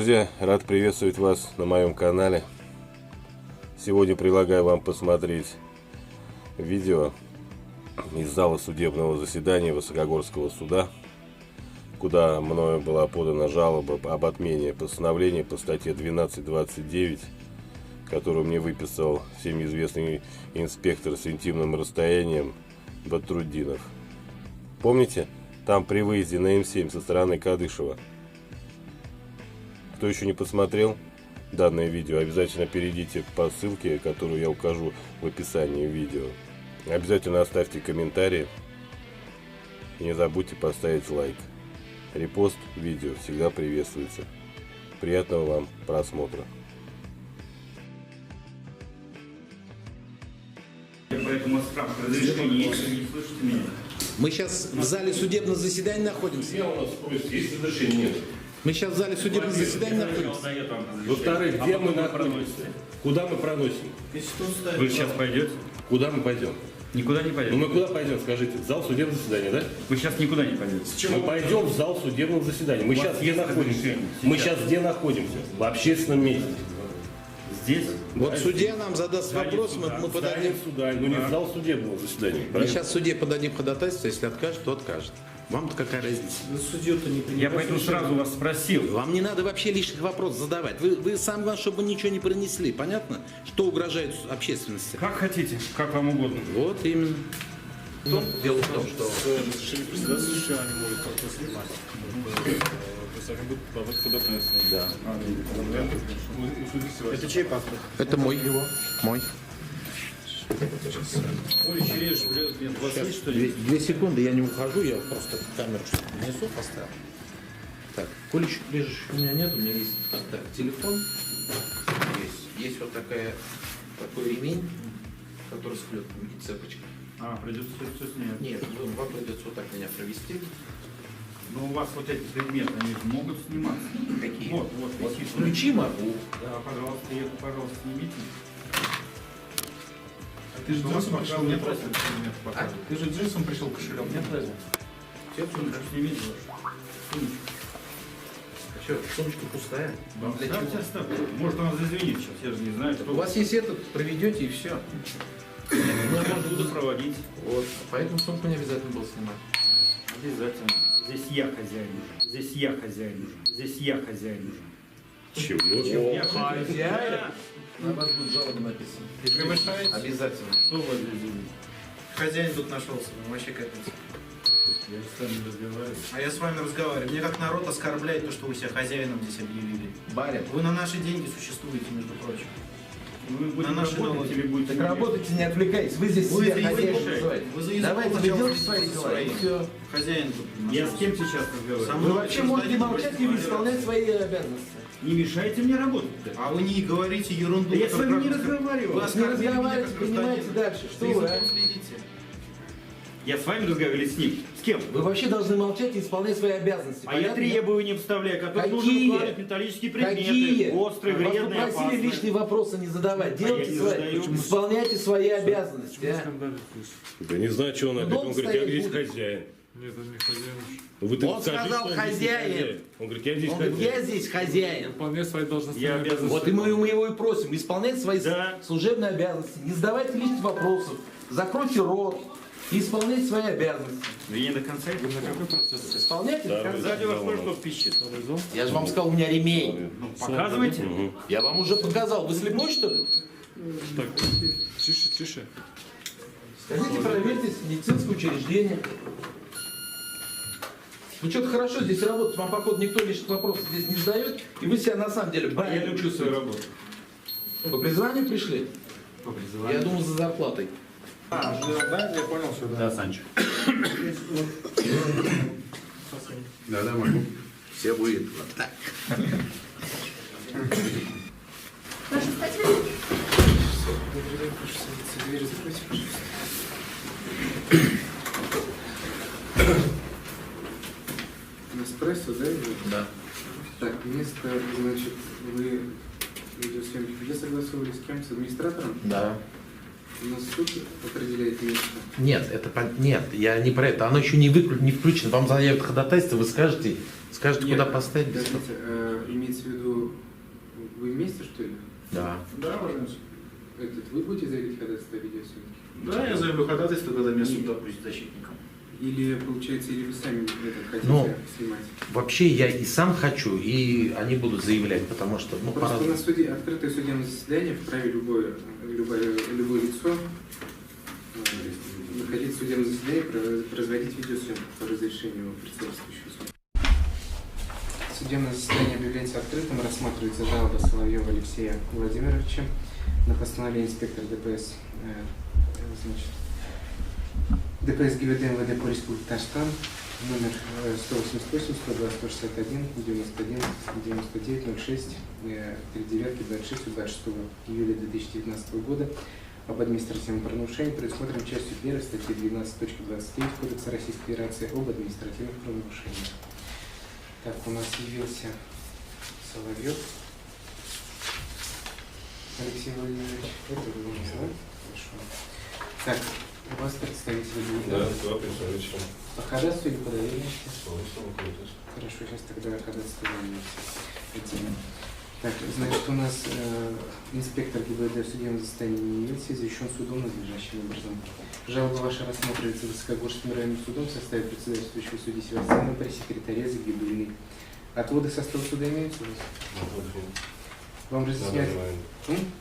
Друзья, рад приветствовать вас на моем канале. Сегодня предлагаю вам посмотреть видео из зала судебного заседания Высокогорского суда, куда мною была подана жалоба об отмене постановления по статье 12.29, которую мне выписал всем известный инспектор с интимным расстоянием Батруддинов. Помните, там при выезде на М7 со стороны Кадышева? Кто еще не посмотрел данное видео, обязательно перейдите по ссылке, которую я укажу в описании видео. Обязательно оставьте комментарий и не забудьте поставить лайк. Репост видео всегда приветствуется. Приятного вам просмотра. Поэтому справка разрешения, если вы не слышите меня. Мы сейчас в зале судебного заседания находимся. У нас просят, есть разрешение? Нет. Мы сейчас в зале судебного заседания находимся. Во-вторых, где мы находимся? Куда мы проносим? Вы сейчас пойдете? Куда мы пойдем? Никуда не Ну пойдете. мы куда пойдем, скажите? В зал судебного заседания, да? Вы сейчас никуда не пойдете. Мы пойдем в зал судебного заседания. Мы сейчас где находимся? Мы сейчас где находимся? В общественном месте. Здесь? Вот судья нам задаст вопрос, мы Здание подадим. суда, но не в зал судебного заседания. Мы правильно? сейчас в суде подадим ходатайство, если откажет, то откажет. Вам-то какая разница? Я поэтому сразу вас спросил. Вам не надо вообще лишних вопросов задавать. Вы сам главное, чтобы ничего не пронесли. Понятно? Что угрожает общественности? Как хотите, как вам угодно. Вот именно. Дело в том, что... Разрешили председателя, они могут как-то снимать. То есть они будут подавать ходатайство. Да. Это чей паспорт? Это мой. Мой. Сейчас. Две секунды, я не ухожу, я просто камеру внесу, поставил. Так, колющих прежде у меня нет, у меня есть так, телефон. Есть вот такой ремень, который с клепками и цепочкой. Придется все снять. Нет, вам придется вот так меня провести. Но у вас вот эти предметы, они могут сниматься. Какие? Вот висит. Ключи могу. Да, пожалуйста, их, пожалуйста, снимите. Ты же джинсом пришел, нет разницы? А? Ты же джинсом пришел, кошелек, нет разницы? Все, Сумочку снимите вашу. Сумочку. А что, сумочка пустая? Для чего? Оставьте. Может, она зазвенит сейчас, я же не знаю, что. У вас есть этот, проведете и все. Я буду проводить. Вот. Поэтому сумку не обязательно было снимать. Обязательно. Здесь я хозяин нужен. Здесь я хозяин нужен. Здесь я хозяин нужен. Чего? Я Хозяин? На вас будет жалоба написана. И превышаете? Обязательно. Что вы здесь делаете? Хозяин тут нашелся, вообще капец. Я же с вами разговариваю. А я с вами разговариваю. Мне как народ оскорбляет то, что вы себя хозяином здесь объявили. Барин. Вы на наши деньги существуете, между прочим. Вы будете На наши работать налоги. или будете... Так работайте, не отвлекайтесь. Вы здесь Вы себя за хозяином язык называете. Вы за язык Давайте, вы сначала делайте свои дела. свои. И все. Хозяин тут Я с нашелся. кем сейчас разговариваю? Со Вы мной вообще гражданин можете молчать и Российской исполнять Федерации. свои обязанности. Не мешайте мне работать. А вы не говорите ерунду. Да я с как вами не гражданин. разговаривал. Вы Не оскорбили меня разговаривайте, как принимайте гражданина. дальше. Что За вы, языком а? следите. Я с вами разговариваю или с ним? С кем? Вы вообще должны молчать и исполнять свои обязанности. А я понятно? требования вставляю, которые нужно Какие? выкладывать металлические предметы. Какие? Острые, Вас вредные, попросили опасные. лишние вопросы не задавать. я Делайте не свои, задаю. исполняйте свои обязанности. А? Да не знаю, что он опять. Дом Он говорит, я стоять здесь будет. хозяин. Нет, он не хозяин. Вы так Он скажите, сказал, что он здесь хозяин. Он говорит, я здесь Он говорит, хозяин. я здесь хозяин. Выполняет свои должностные Я обязан. Вот и мы его и просим, исполнять свои Да. служебные обязанности, не задавайте лишних вопросов, закройте рот и исполняйте свои обязанности. Да я не до конца иду. На какой процесс? Исполняйте до конца. Сзади вас кое-что пищит. Я же вам сказал, у меня ремень. Ну, показывайте. Я вам уже показал. Вы слепой, что ли? Так, тише, тише. Сходите, проверьте медицинское учреждение. Вы что-то хорошо здесь работаете, вам, походу, никто лишних вопросов здесь не задает, и вы себя на самом деле Я барином люблю свою чувствуете. работу. По призванию пришли? По призванию. Я думал, за зарплатой. Да, я понял, что да. Да, Санчо. Да, могу. Все будет вот так. Ваша статья? Дверь закройте, пожалуйста. Эспрессо, да? Да. Так, место, значит, вы видеосъемки где согласовали с кем? С администратором? Да. У нас суд определяет место. Нет, нет, я не про это. Оно еще не включено. Вам заявят ходатайство, вы скажете, Скажете, Нет, куда поставить? подождите, имеется в виду, вы вместе, что ли? Да. Да, уважаемый. Вы будете заявить ходатайство о видеосъемке? Да, я заявлю ходатайство, когда меня суд допустит защитником. Или, получается, или вы сами хотите Ну, снимать? Вообще я и сам хочу, и они будут заявлять, потому что, ну, Просто по-разному. на суде, открытое судебное заседание вправе любое лицо находить в судебном заседании, производить видеосъемку по разрешению председательствующего суда. Судебное заседание объявляется открытым, рассматривается жалоба Соловьева Алексея Владимировича на постановление инспектора ДПС, ДПС ГИБДД МВД по Республике Татарстан, номер 188, 102, 161, 91, 99, 06, 39, 26, 26 июля 2019 года об административном правонарушении, предусмотренном частью 1 статьи 12.29 Кодекса Российской Федерации об административных правонарушениях. Так, у нас явился Соловьев Алексей Владимирович. Это вы у нас, да? Хорошо. Так, у вас представители будут, Да, два представителя. по ходатайству или по доверенности? Хорошо, сейчас тогда ходатайство займемся. Так, значит, у нас инспектор ГИБДД в судебном заседании не явился, извещен судом надлежащим образом. Жалоба ваша рассматривается Высокогорским районным судом в составе председательствующего судьи Севастьянова при секретаре Загибульной. Отводы состава суда имеются у вас? Вам разъясняется?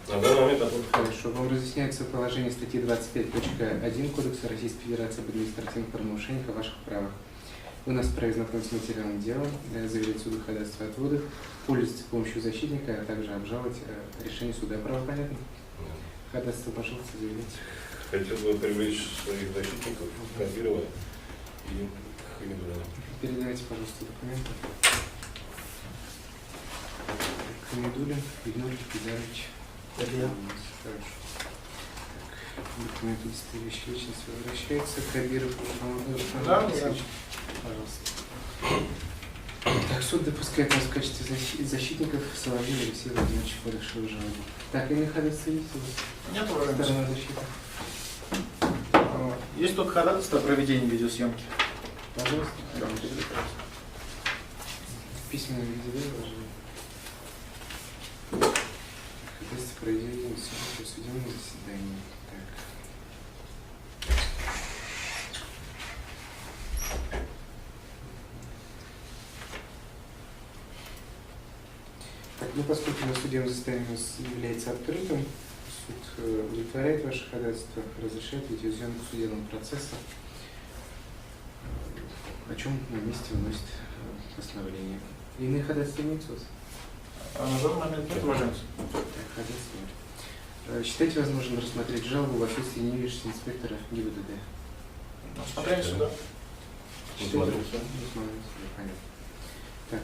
На данный момент отвод. Хорошо. Вам разъясняется положение статьи 25.1 Кодекса Российской Федерации об административных правонарушениях о ваших правах. Вы нас вправе знакомить с материалом дела, заверить суду ходатайство отводов, пользоваться помощью защитника, а также обжаловать решение суда. Право понятно? Ходатайство, пожалуйста, заявите. Хотел бы привлечь своих защитников, Кабирова и Хамидулина. Передавайте, пожалуйста, документы. Хамидулин, Игнорий Пизарович. Хорошо. Документы удостоверяющие личность возвращается. Кабиров Да, пожалуйста. Так, суд допускает вас в качестве защитников Соловьева Алексея Владимировича по решению жалобы. Так, иные ходатайства есть у вас? Нет, уважаемый. Сторона защиты. Есть только ходатайство о проведении видеосъемки. Пожалуйста. В письменном виде выложено. Ходатайство проведения в судебном заседании. Так, ну, поскольку на судебном заседании у нас является открытым, суд удовлетворяет ваше ходатайство, разрешает видеозъемку судебного процесса, о чем на месте выносит постановление. Иные ходатайства имеются у вас? На данный момент нет, уважаемый. Так, ходатайства нет. Считаете возможным рассмотреть жалобу в отсутствии не видящего инспектора ГИБДД? Смотрели сюда. Смотрю. Понятно. Так,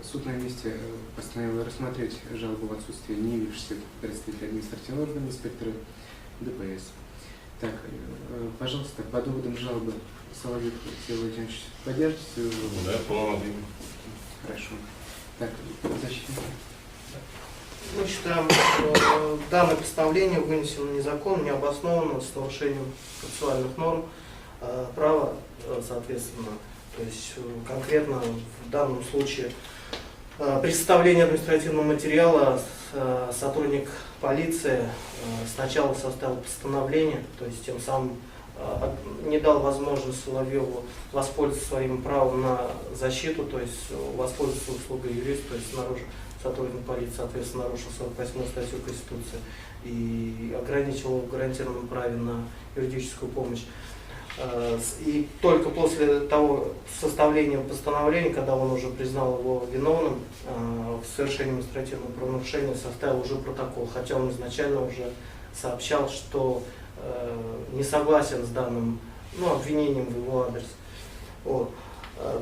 суд на месте постановил рассмотреть жалобу в отсутствии не явившегося представителя административного органа инспектора ДПС. Так, пожалуйста, по доводам жалобы Соловьев Алексей Владимирович поддержите свою жалобу? Да, полном объеме. Хорошо. Так, защитник. Мы считаем, что данное постановление вынесено незаконно, необоснованно, с нарушением процессуальных норм права, соответственно. То есть конкретно в данном случае при составлении административного материала сотрудник полиции сначала составил постановление, то есть тем самым не дал возможность Соловьеву воспользоваться своим правом на защиту, то есть воспользоваться услугой юриста, то есть сотрудник полиции, соответственно, нарушил 48-ю статью Конституции и ограничил его в гарантированном праве на юридическую помощь. И только после того составления постановления, когда он уже признал его виновным в совершении административного правонарушения, составил уже протокол, хотя он изначально уже сообщал, что не согласен с данным обвинением в его адрес. Вот.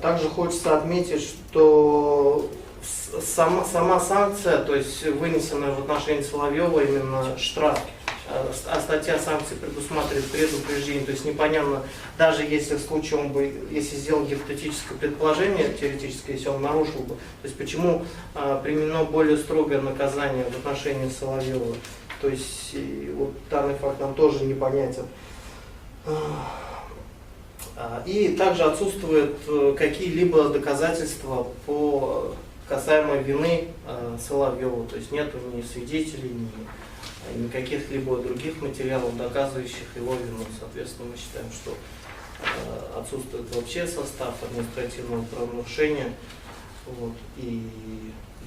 Также хочется отметить, что сама санкция, то есть вынесенная в отношении Соловьева именно штраф, а статья санкций предусматривает предупреждение, то есть непонятно, даже если в случае он бы, если сделал гипотетическое предположение, теоретическое, если он нарушил бы, то есть почему применено более строгое наказание в отношении Соловьева, то есть вот данный факт нам тоже непонятен. И также отсутствуют какие-либо доказательства по касаемо вины Соловьева, то есть нету ни свидетелей, ни каких-либо других материалов, доказывающих его вину. Соответственно, мы считаем, что отсутствует вообще состав административного правонарушения, вот, и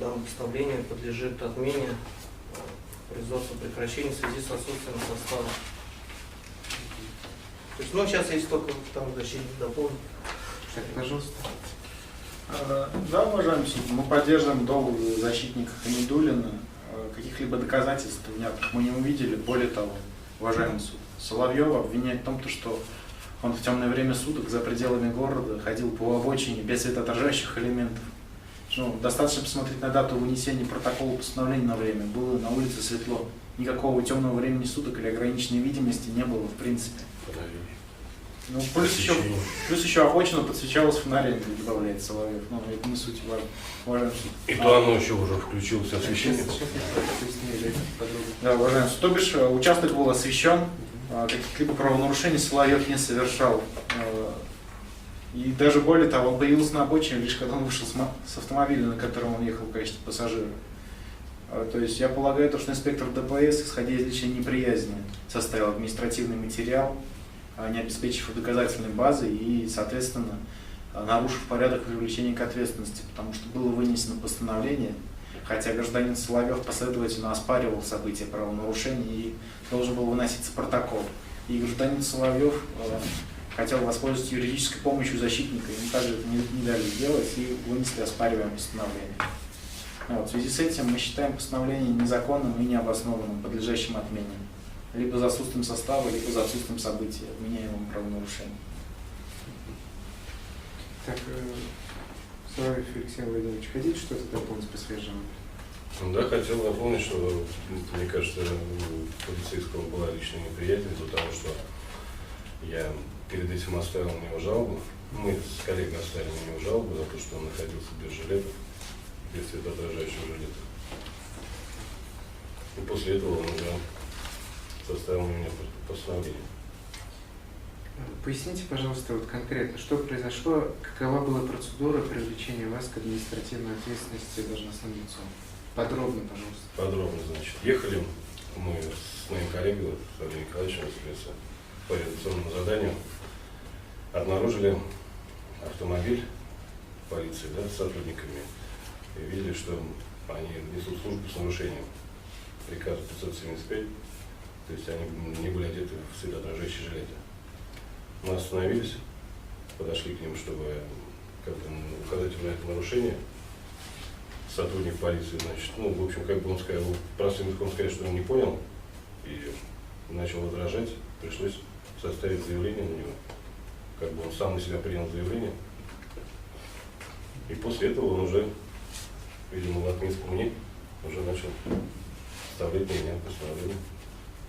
данное постановление подлежит отмене производства прекращения в связи с отсутствием состава. То есть, ну, сейчас есть только там защитник дополнить. Так, пожалуйста. Да, уважаемый суд, мы поддерживаем доводы защитника Хамидуллина. Каких-либо доказательств мы не увидели. Более того, уважаемый суд, Соловьева обвиняет в том, что он в темное время суток за пределами города ходил по обочине без светоотражающих элементов. Ну, достаточно посмотреть на дату вынесения протокола постановления на время. Было на улице светло. Никакого темного времени суток или ограниченной видимости не было в принципе. Ну, плюс еще обочина подсвечалась фонарем, добавляет Соловьев. Ну, это не суть, уважаемый суд. И то оно еще уже включилось освещение. Да, уважаемый суд. То бишь, участок был освещен, каких-либо правонарушений Соловьев не совершал. И даже более того, он появился на обочине лишь когда он вышел с автомобиля, на котором он ехал в качестве пассажира. То есть я полагаю, что инспектор ДПС, исходя из личной неприязни, составил административный материал, не обеспечив доказательной базы и, соответственно, нарушив порядок привлечения к ответственности, потому что было вынесено постановление, хотя гражданин Соловьев последовательно оспаривал события правонарушения и должен был выноситься протокол. И гражданин Соловьев хотел воспользоваться юридической помощью защитника, ему также это не дали сделать и вынесли оспариваемое постановление. Вот, в связи с этим мы считаем постановление незаконным и необоснованным, подлежащим отмене. Либо за отсутствием состава, либо за отсутствием события, отменяемым правонарушением. Так, Соловьев Алексей Владимирович, хотите что-то дополнить по свежему? Да, хотел напомнить, что, мне кажется, у полицейского была личная неприятность из-за того, что я перед этим оставил на него жалобу. Мы с коллегой оставили на него жалобу за то, что он находился без жилета, без светоотражающего жилета. И после этого он уже составил на меня постановление. Поясните, пожалуйста, вот конкретно, что произошло, какова была процедура привлечения вас к административной ответственности должностным лицом? Подробно, пожалуйста. Подробно, значит. Ехали мы с моим коллегой, с Андреем Николаевичем, по реализационному заданию, обнаружили автомобиль полиции, да, с сотрудниками, и видели, что они несут службу с нарушением приказа 575, то есть они не были одеты в светоотражающие жилеты. Мы остановились, подошли к ним, чтобы указать на это нарушение. Сотрудник полиции, значит, ну, в общем, как бы он сказал, простым языком сказать, что он не понял, и начал возражать, пришлось составить заявление на него. Как бы он сам на себя принял заявление. И после этого он уже, видимо, в отместку мне, уже начал составлять на меня постановление.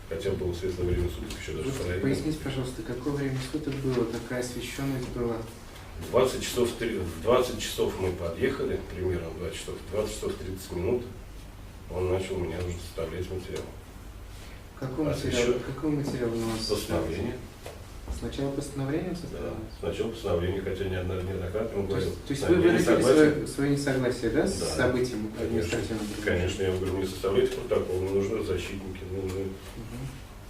Хотя было светлое время суток еще даже проверено. Поясните, пожалуйста, какое время суток было, какая освещенность была? В 20 часов мы подъехали, примерно 20 часов 30 минут, он начал меня уже составлять материал. Какой материал у нас? Постановление. Сначала постановление Да, составилось? сначала постановление, хотя неоднократно ему говорил. То есть вы выразили свое несогласие, да, с Да. событием административного? Конечно, я говорю, мне составляйте протокол, мне нужны защитники, мне нужны.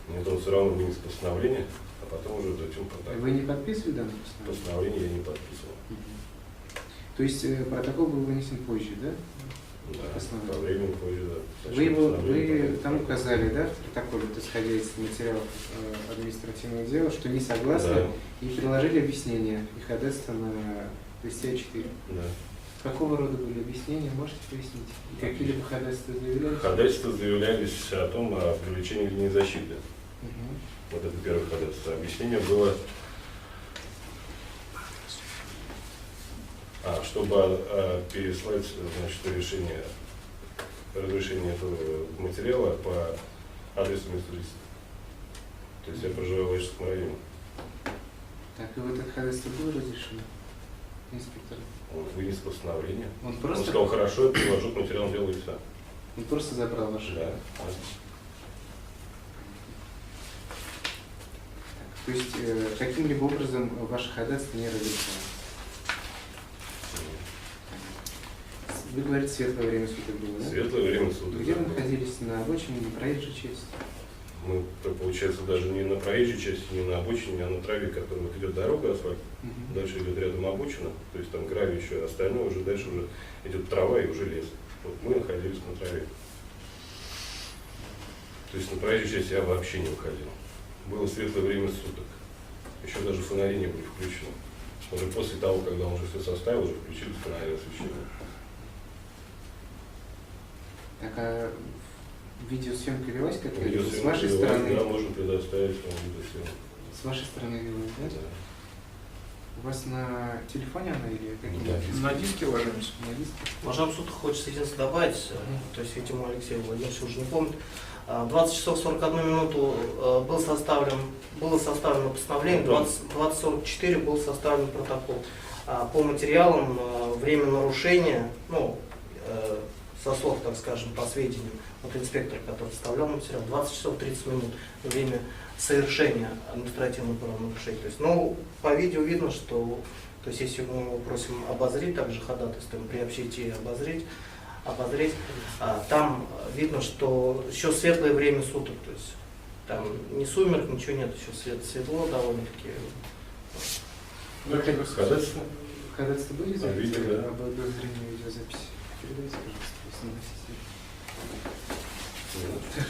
Мне он все равно вынес постановление, а потом уже затем протокол. Вы не подписывали данное постановление? Постановление я не подписывал. То есть протокол был вынесен позже, да? Да, по времени позже, да. Вы там указали, да, в протоколе, исходя из материалов административного дела, что не согласны, Да. и приложили объяснение и ходатайство на листе А4. Да. Какого рода были объяснения, можете пояснить? И какие-либо ходатайства заявлялись? Ходатайства заявлялись о том, о привлечении линии защиты. Мгм. Вот это первое ходатайство. Объяснение было, чтобы переслать, значит, разрешение этого материала по адресу места жительства. То есть я проживаю в Ижевском районе. Так, и вот это ходатайство было разрешено, инспектор? Он вынес постановление. Он Он сказал, хорошо, я приложу к материалу дела и все. Он просто забрал ваше. Да. То есть каким-либо образом ваше ходатайство не реализовано. Вы говорите, светлое время суток было, да? Светлое время суток. Где вы находились? На обочине, на проезжей части? Мы, получается, даже не на проезжей части, не на обочине, а на траве, которая вот идет дорога, асфальт. Дальше идет рядом обочина, то есть там гравий еще, а остальное уже дальше уже идет трава и уже лес. Вот мы находились на траве. То есть на проезжей части я вообще не выходил. Было светлое время суток. Еще даже фонари не были включены. Уже после того, когда он уже все составил, уже включили фонари освещения. Так, а видеосъемка велась какая-то? Видеосъемка С вашей велась, стороны? да, можем предоставить вам видеосъемку. С вашей стороны велась, да? Да. У вас на телефоне она или какие-то? На диске ложимся. На диске? Уважаемый суд, хочется единственное добавить, то есть, видимо, Алексей Владимирович уже не помнит, 20 часов 41 минуту было составлено постановление, 20:44 был составлен протокол. По материалам время нарушения, ну, со слов, так скажем, по сведениям от инспектора, который составлял материал, 20 часов 30 минут время совершения административного правонарушения. То есть, ну, по видео видно, что, то есть, если мы его просим обозреть, также ходатайством приобщить и обозреть, там видно, что еще светлое время суток, то есть там ни сумерк, ничего нет, еще светло довольно-таки. Ходатайство? Ходатайство были записи? Видео, да. Об обозрении видеозаписи. Передайте, пожалуйста, если так,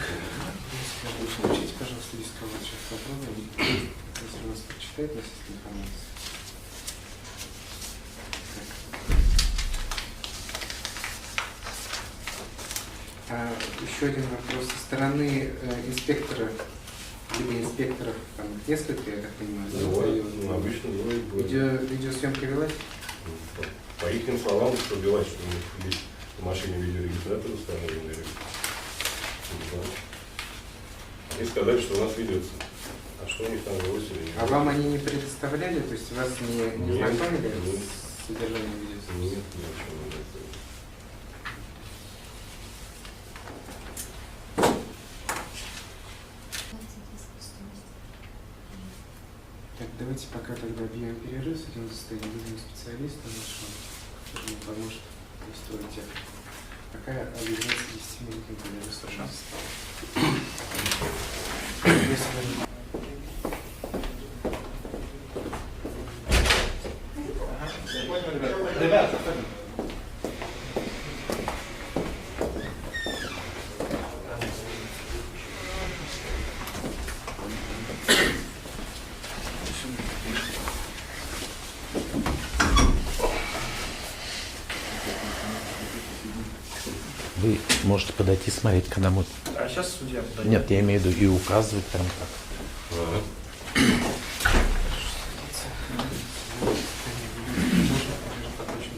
учите, пожалуйста, рисковать сейчас попробуем. Если у вас прочитает носитель информации. Еще один вопрос. Со стороны инспектора, либо инспекторов, там несколько, я так понимаю, Двое, ну, обычно двое будет. Видеосъемка велась? По их словам, что велась, что у них есть в машине видеорегистратор установленный. И сказали, что у нас ведется. А что у них там велось или нет? А вам они не предоставляли? То есть вас не знакомили нет. с содержанием видеозаписи? Нет, ничего не было. Так, давайте пока тогда объявим перерыв, с этим застоим, вызовем специалиста нашего, который нам поможет устроить это. Пока объявляется 10-минутный перерыв. Ребята, Вы можете подойти смотреть, когда мы... а сейчас судья подойдет. Нет, я имею в виду и указывать прям так.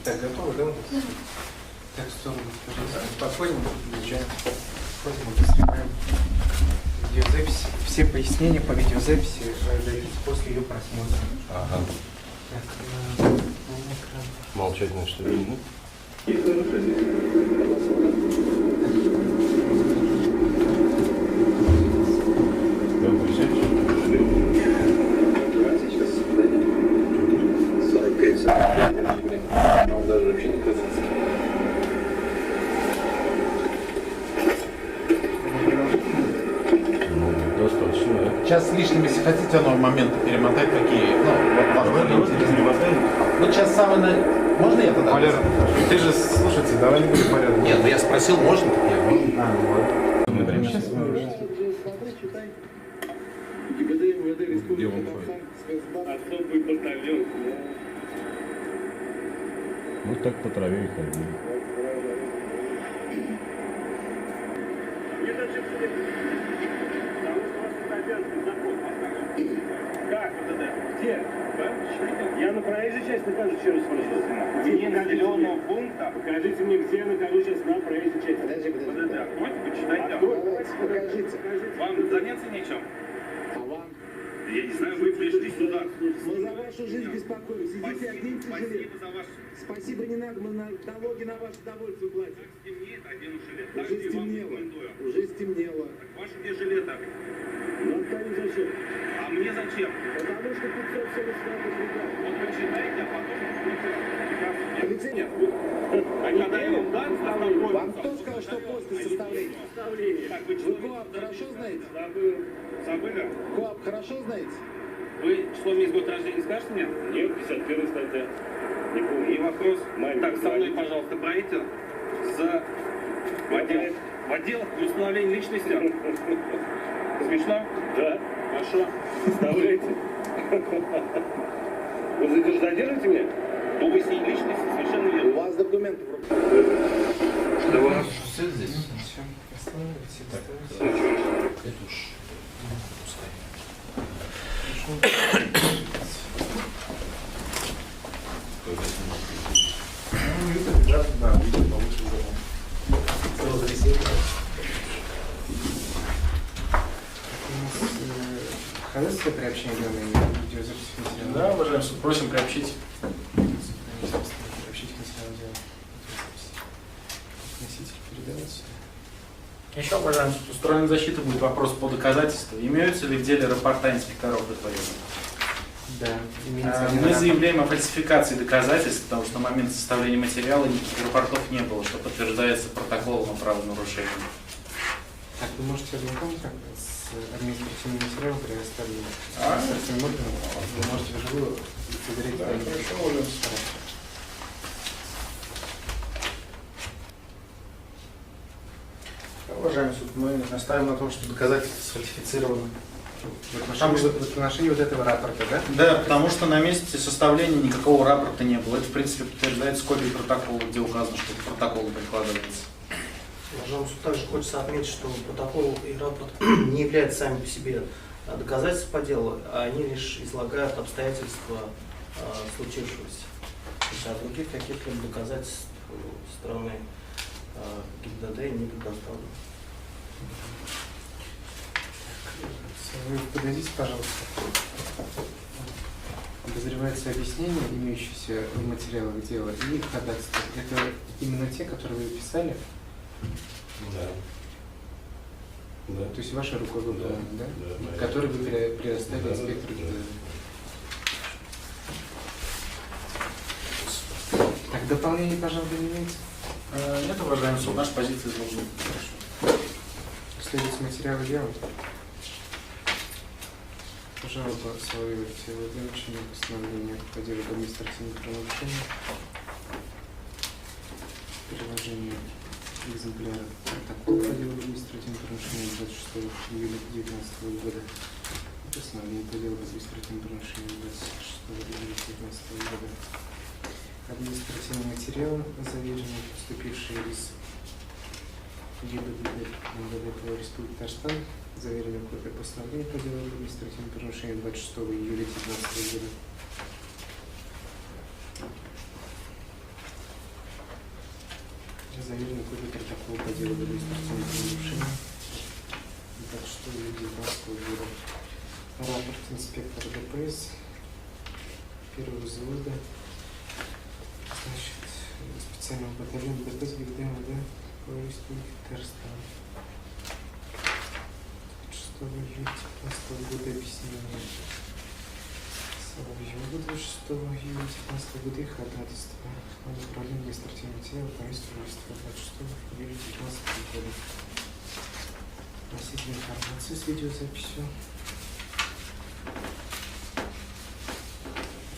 Так, готовы, да? Так, в сторону, пожалуйста. Подходим, включаем. Подходим, снимаем видеозапись. Все пояснения по видеозаписи дадите после ее просмотра. Ага. Так, Молчать, значит, видно. Сейчас с лишним, если хотите, оно моменты перемотать такие. Ну, вот вот сейчас самое... Можно я тогда? Валера, ты же слушайте, давай не будем порядок. Нет, ну я спросил, можно? Так я можно. Где он ходит? Вот так по траве и ходил. Где? Я на проезжей части нахожусь, еще раз спрашиваю. Где населенного пункта? Покажите мне, где я нахожусь сейчас на проезжей части. Подожди. Откройте, почитайте. Покажите. Вам заняться нечем? А вам? Я не знаю, вы пришли сюда. Мы за вашу жизнь беспокоимся. Идите, оденьте жилет. Спасибо за ваш... Спасибо, не надо, мы налоги на ваше удовольствие платим. Стемнеет, одену жилет. Уже Так, я вам стемнело. рекомендую. Уже стемнело. Так ваши где жилеты? Нам кому зачем? А мне зачем? Потому что 500 все рассказывают. Вот почитайте, а потом будете прекрасно. Полицейский. А когда я вам дам составление... Вам кто сказал, что после составления? Так, вы Вы человек... КоАП хорошо знаете? Забыли? КоАП хорошо знаете? Вы число месяц год рождения скажете мне? Нет, 51 статья. Не помню. И вопрос. Маленький, Так, со мной, маленький. пожалуйста, пройдите в отдел для установления личности. Смешно? Да. Хорошо. Вставляйте. Вы задержите меня? Ну, вы с ней личность, совершенно верно. У вас документы в руках. Что у нас все здесь? Все, останавливайте. Это уж Да, видео получше запомнил. Ходатайство приобщения данной видеозаписи материала. Да, уважаемый суд, просим приобщить. Приобщить к материалу дела. Носитель передаваться. Еще, уважаемый суд, у стороны защиты будет вопрос по доказательству. Имеются ли в деле рапорта инспекторов ДПС? Да, имеется Мы заявляем о фальсификации доказательств, потому что на момент составления материала никаких рапортов не было, что подтверждается протоколом о правонарушении. Так, вы можете ознакомиться с административным материалом предоставленным А? административным органом. Вы можете вживую удалить. хорошо, можем. Уважаемый суд, мы настаиваем на том, что доказательства сфальсифицированы. В отношении вот этого рапорта, да? Да, потому что на месте составления никакого рапорта не было. Это, в принципе, подтверждается копией протокола, где указано, что к протоколу прикладывается. Уважаемый суд, также хочется отметить, что протокол и рапорт не являются сами по себе доказательством по делу, а они лишь излагают обстоятельства случившегося. То есть, а других каких-либо доказательств со стороны ГИБДД не предоставлено. Вы подадите, пожалуйста. Подозревается объяснение, имеющееся в материалах дела, и ходатайство. Это именно те, которые вы писали? Да. Да. То есть ваша рука выполнена, да? Да, Которые вы предоставили Да, инспектору да. ГИБДД. Так, дополнение, пожалуйста, не имеется? Нет, уважаемый суд, наша позиция изложена. Хорошо. Следуется материалы дела. Жалоба Соловьева Владимира Ильича постановления по делу об административных правонарушениях. Приложение экземпляра протокола по делу об административных правонарушениях 26 июля 2019 года. Постановление по делу об административных правонарушениях 26 июля 2019 года. Административный материал, заверенный, поступивший из ГИБДД МВД по Республике Татарстан, заверенная копия постановления по делу об административном правонарушении 26 июля 2019 года. Заверенная копия протокола по делу об административном правонарушении 26 июля 2019 года. Рапорт инспектора ДПС первого взвода, значит, специального батальона ДПС ГИБДД МВД по Республике Татарстан. 6 июля 2019 года объяснение. Соловьева 26 июля 2019 года и ходатайство о направлении административного материала по месту жительства 26 июля 2019 года. Носитель информации с видеозаписью.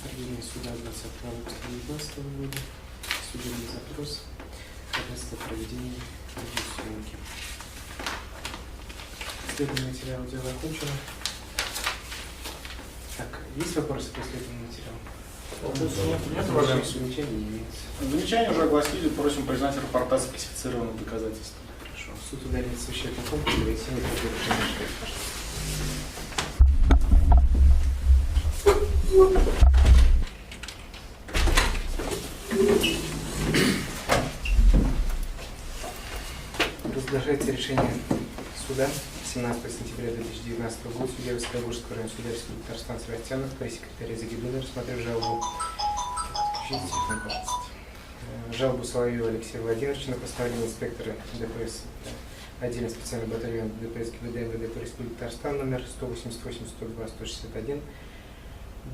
Отделение суда 20 августа 2019 года. Судебный запрос. Ходатайство о проведении видеосъемки. Исследование материала дела окончено. Так, есть вопросы по исследованию материала? Нет, уважаемый суд. Замечаний не имеется. Замечание уже огласили, просим признать рапорта с классифицированным доказательством. Хорошо. Суд удаляет существенный пункт, проведение Разглашается решение суда. 17 сентября 2019 года судья Высокогорского района суда Республики Татарстан Севастьянов, пресс-секретарь Загидуллина, рассмотрев жалобу. Жалобу Соловьева Алексея Владимировича на постановление инспектора ДПС отдельно специальный батальон ДПС ГИБДД МВД по Республике Татарстан номер 188 102 161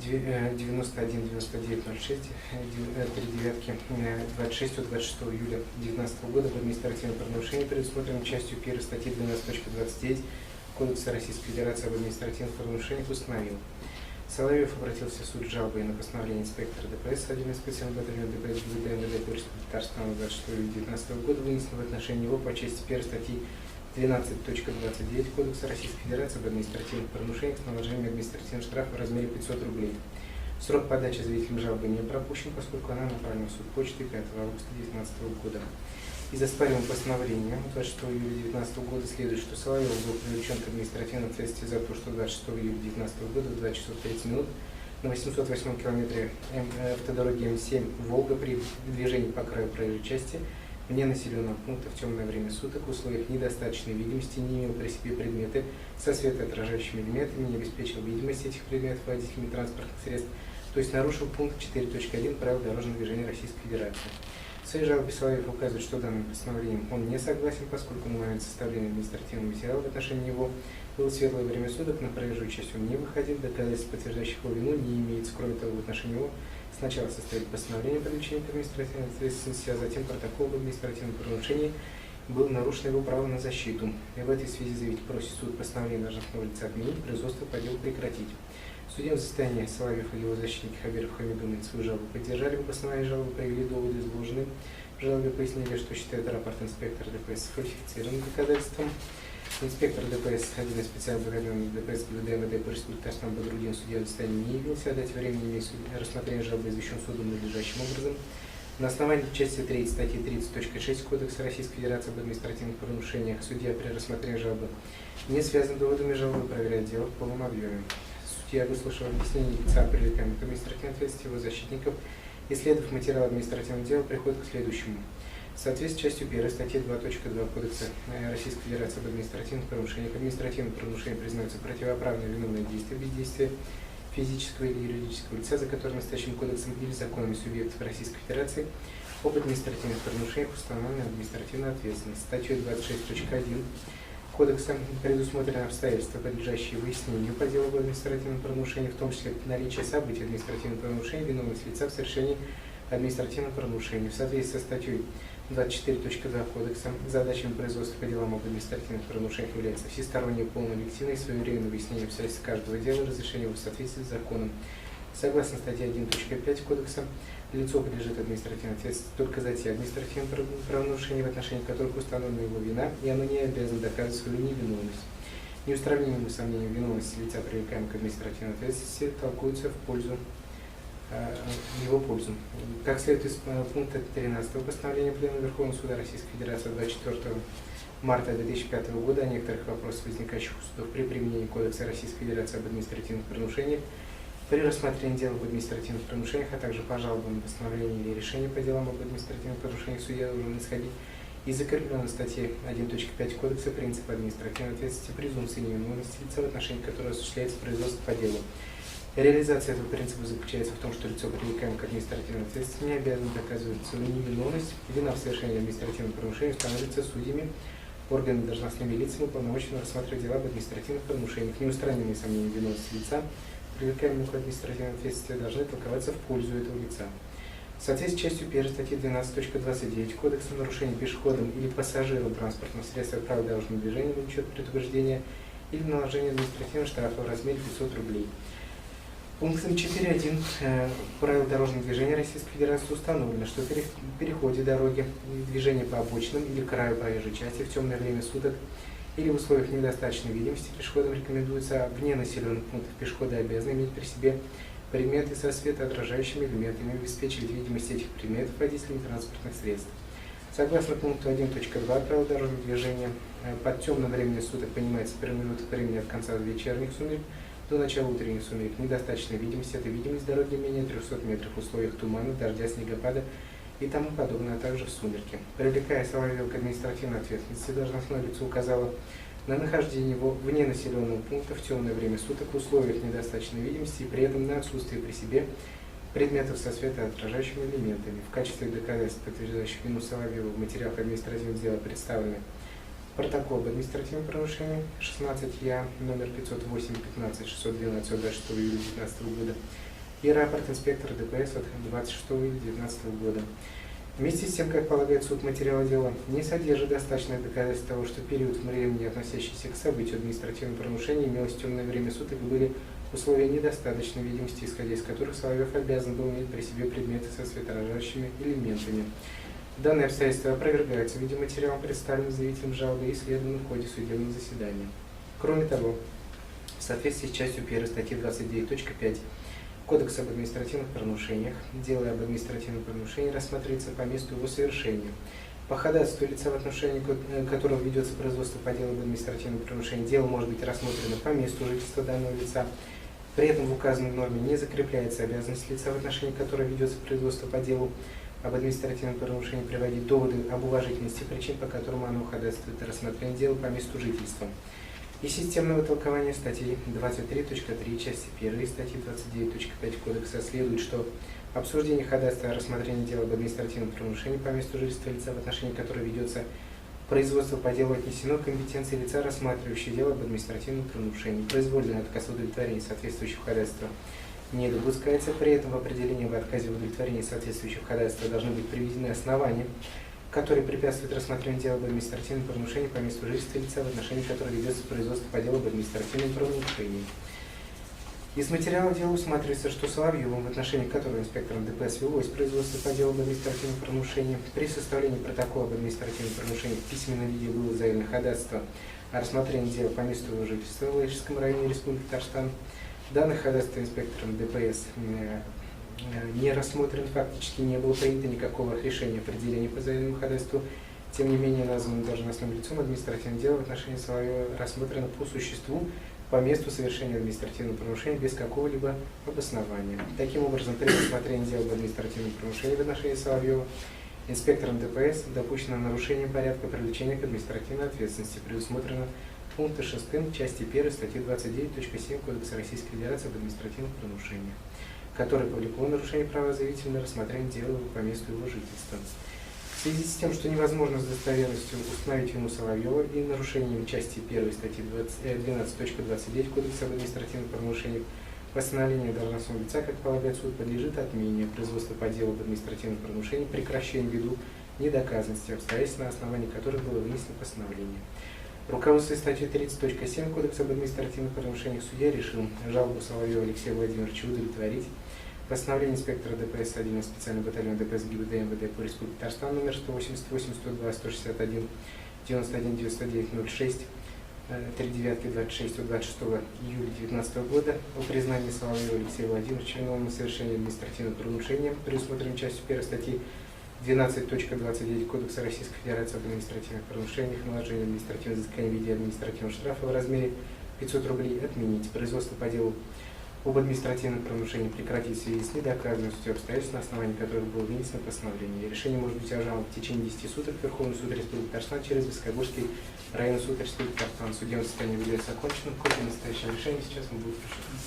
91 99 06 3 девятки 26 от 26 июля 2019 года об административном правонарушении, предусмотренном частью 1 статьи 12.29 Кодекса Российской Федерации об административных правонарушениях, установил. Соловьев обратился в суд с жалобой на постановление инспектора ДПС отдельно специальный батальон ДПС ГИБДД МВД по Республике Татарстан 26 июля 2019 года, вынесено в отношении него по части 1 статьи 12.29 Кодекса Российской Федерации об административных правонарушениях с наложением административного штрафа в размере 500 рублей. Срок подачи заявителем жалобы не пропущен, поскольку она направлена в суд почты 5 августа 2019 года. Из оспариваемого постановления 26 июля 2019 года следует, что Соловьев был привлечен к административной ответственности за то, что 26 июля 2019 года в 2 часов 30 минут на 808 километре автодороги М7 «Волга» при движении по краю проезжей части вне населенного пункта в темное время суток в условиях недостаточной видимости не имел при себе предметы со светоотражающими элементами, не обеспечил видимость этих предметов водителями транспортных средств, то есть нарушил пункт 4.1 правил дорожного движения Российской Федерации. В своей жалобе Соловьев указывает, что данным постановлением он не согласен, поскольку на момент составления административного материала в отношении него было светлое время суток, на проезжую часть он не выходил, доказательств, подтверждающих его вину, не имеется. Кроме того, в отношении него сначала состоит постановление о привлечении к административной ответственности, а затем протокол об административном правонарушении, было нарушено его право на защиту. И в этой связи заявитель просит суд постановление должностного лица отменить, производство по делу прекратить. Судья в состоянии Соловьев и его защитники Хабиров, Хамидун свою жалобу поддержали, в основании жалобы привели доводы изложенные. В жалобе пояснили, что считают рапорт инспектора ДПС фальсифицированным доказательством. Инспектор ДПС, отдельно специальный батальон ДПС ГИБДД МВД по Республике Татарстан Бодрудин, судья в состоянии не явился, а дать времени имеет рассмотрение жалобы извещен судом надлежащим образом. На основании части 3 статьи 30.6 Кодекса Российской Федерации об административных правонарушениях судья при рассмотрении жалобы не связан доводами жалобы, проверяет дело в полном объеме. Судья, выслушав объяснение лица, привлекаемых к административной ответственности его защитников, исследовав материал административного дела, приходит к следующему. В соответствии с частью 1 статьи 2.2 Кодекса Российской Федерации об административных правонарушениях, административным правонарушением признается противоправное виновное действие, бездействие физического или юридического лица, за которое настоящим кодексом или законами субъектов Российской Федерации об административных правонарушениях установлена административная ответственность. Статьей 26.1 Кодекса предусмотрены обстоятельства, подлежащие выяснению по делу об административном правонарушении, в том числе наличие событий административного правонарушения, виновность лица в совершении административного правонарушения. В соответствии со статьей 24.2 Кодекса задачами производства по делам об административных правонарушениях является всестороннее, полное, объективное и своевременное выяснение обстоятельств каждого дела и разрешение его в соответствии с законом. Согласно статье 1.5 Кодекса, лицо подлежит административной ответственности только за те административные правонарушения, в отношении которых установлена его вина, и оно не обязано доказывать свою невиновность. Неустранимым сомнением виновности лица, привлекаемого к административной ответственности, толкуются в его пользу. Как следует из пункта 13 постановления Пленума Верховного Суда Российской Федерации 24 марта 2005 года о некоторых вопросах, возникающих у судов при применении Кодекса Российской Федерации об административных правонарушениях, при рассмотрении дел об административных правонарушениях, а также по жалобам на постановление или решение по делам об административных правонарушениях, судья должен исходить из закрепленной статьи 1.5 Кодекса принципа административной ответственности, презумпции невиновности лица, в отношении которого осуществляется производство по делу. Реализация этого принципа заключается в том, что лицо, привлекаемое к административной ответственности, не обязано доказывать свою невиновность. Вина в совершении административного правонарушения устанавливается судьями, органами, должностными лицами, уполномоченными рассматривать дела об административных правонарушениях. Неустранимые сомнения виновности лица, привлекаемого к административной ответственности, должны толковаться в пользу этого лица. В соответствии с частью 1 статьи 12.29 Кодекса нарушения пешеходом или пассажиром транспортного средства правил дорожного движения влечет предупреждение или наложение административного штрафа в размере 500 рублей. Пунктом 4.1 правил дорожного движения Российской Федерации установлено, что при переходе дороги, движение по обочинам или краю проезжей части в темное время суток или в условиях недостаточной видимости пешеходам рекомендуется вне населенных пунктов пешеходы обязаны иметь при себе предметы со светоотражающими элементами, обеспечивать видимость этих предметов водителями транспортных средств. Согласно пункту 1.2 правил дорожного движения, под темным временем суток понимается промежуток времени от конца вечерних сумерек до начала утренних сумерек. Недостаточная видимость – это видимость дороги менее 300 метров в условиях тумана, дождя, снегопада и тому подобное, а также в сумерки. Привлекая Соловьева к административной ответственности, должностное лицо указало на нахождение его вне населенного пункта в темное время суток в условиях недостаточной видимости и при этом на отсутствие при себе предметов со светоотражающими элементами. В качестве доказательств, подтверждающих вину Соловьева, в материалах административного дела представлены протокол об административном правонарушении 16Я, номер 508-15-612 от 26 июля 2019 года и рапорт инспектора ДПС от 26 июля 2019 года. Вместе с тем, как полагает суд, материала дела не содержит достаточных доказательств того, что период времени, относящийся к событию административного правонарушения, имелось темное время суток и были условия недостаточной видимости, исходя из которых Соловьев обязан был иметь при себе предметы со светоотражающими элементами. Данные обстоятельства опровергаются видеоматериалом, представленным заявителем жалобы и исследованным в ходе судебного заседания. Кроме того, в соответствии с частью 1 статьи 29.5 Кодекса об административных правонарушениях, дело об административном правонарушении рассматривается по месту его совершения. По ходатайству лица, в отношении которого ведется производство по делу об административном правонарушении, дело может быть рассмотрено по месту жительства данного лица. При этом в указанной норме не закрепляется обязанность лица, в отношении которого ведется производство по делу об административном правонарушении, приводить доводы об уважительности причин, по которым оно ходатайствует о рассмотрении дела по месту жительства. Из системного толкования статьи 23.3 части 1 и статьи 29.5 Кодекса следует, что обсуждение ходатайства о рассмотрении дела об административном правонарушении по месту жительства лица, в отношении которого ведется производство по делу, отнесено к компетенции лица, рассматривающего дело об административном правонарушении. Произвольный отказ удовлетворения соответствующего ходатайства не допускается. При этом в определении об отказе в удовлетворении соответствующего ходатайства должны быть приведены основания, которые препятствуют рассмотрению дела об административном правонарушении по месту жительства лица, в отношении которого ведется производство по делу об административном правонарушении. Из материала дела усматривается, что Соловьевым, в отношении которого инспектором ДПС велось производство по делу об административном правонарушении, при составлении протокола об административном правонарушении в письменном виде было заявлено ходатайство о рассмотрении дела по месту его жительства в Лаишском районе Республики Татарстан. Данное ходатайство инспектором ДПС не рассмотрен, фактически не было принято никакого решения определения по заявленному ходатайству. Тем не менее, названным должностным лицом административное дело в отношении Соловьева рассмотрено по существу по месту совершения административного правонарушения без какого-либо обоснования. Таким образом, при рассмотрении дела об административном правонарушении в отношении Соловьева инспектором ДПС допущено нарушение порядка привлечения к административной ответственности, предусмотрено пунктом 6 части 1 статьи 29.7 Кодекса Российской Федерации об административных правонарушениях, которое повлекло нарушение права заявителя на рассмотрение дела по месту его жительства. В связи с тем, что невозможно с достоверностью установить вину Соловьева и нарушением части 1 статьи 12.29 Кодекса об административных правонарушениях, постановление должностного лица, как полагает суд, подлежит отмене. Производство по делу об административном правонарушении прекращению ввиду недоказанности обстоятельств, на основании которых было вынесено постановление. Руководствуясь статьей 30.7 Кодекса об административных правонарушениях, судья решил жалобу Соловьева Алексея Владимировича удовлетворить. Постановление инспектора ДПС 1 специального батальона ДПС ГИБДД МВД по Республике Татарстан номер 188, 102, 161, 91, 99, 06, 3926 от 26 июля 2019 года о признании Соловьева Алексея Владимировича виновным в совершении административного правонарушения, предусмотренным частью 1 статьи 12.29 Кодекса Российской Федерации об административных правонарушениях, наложение административного взыскания в виде административного штрафа в размере 500 рублей отменить. Производство по делу об административном правонарушении прекратить в связи с недоказанностью обстоятельств, на основании которых было вынесено постановление. Решение может быть обжаловано в течение 10 суток. Верховный суд Республики Татарстан через Высокогорский районный суд Республики Татарстан. Судебное заседание является оконченным. Копия настоящего решения сейчас мы будем включить.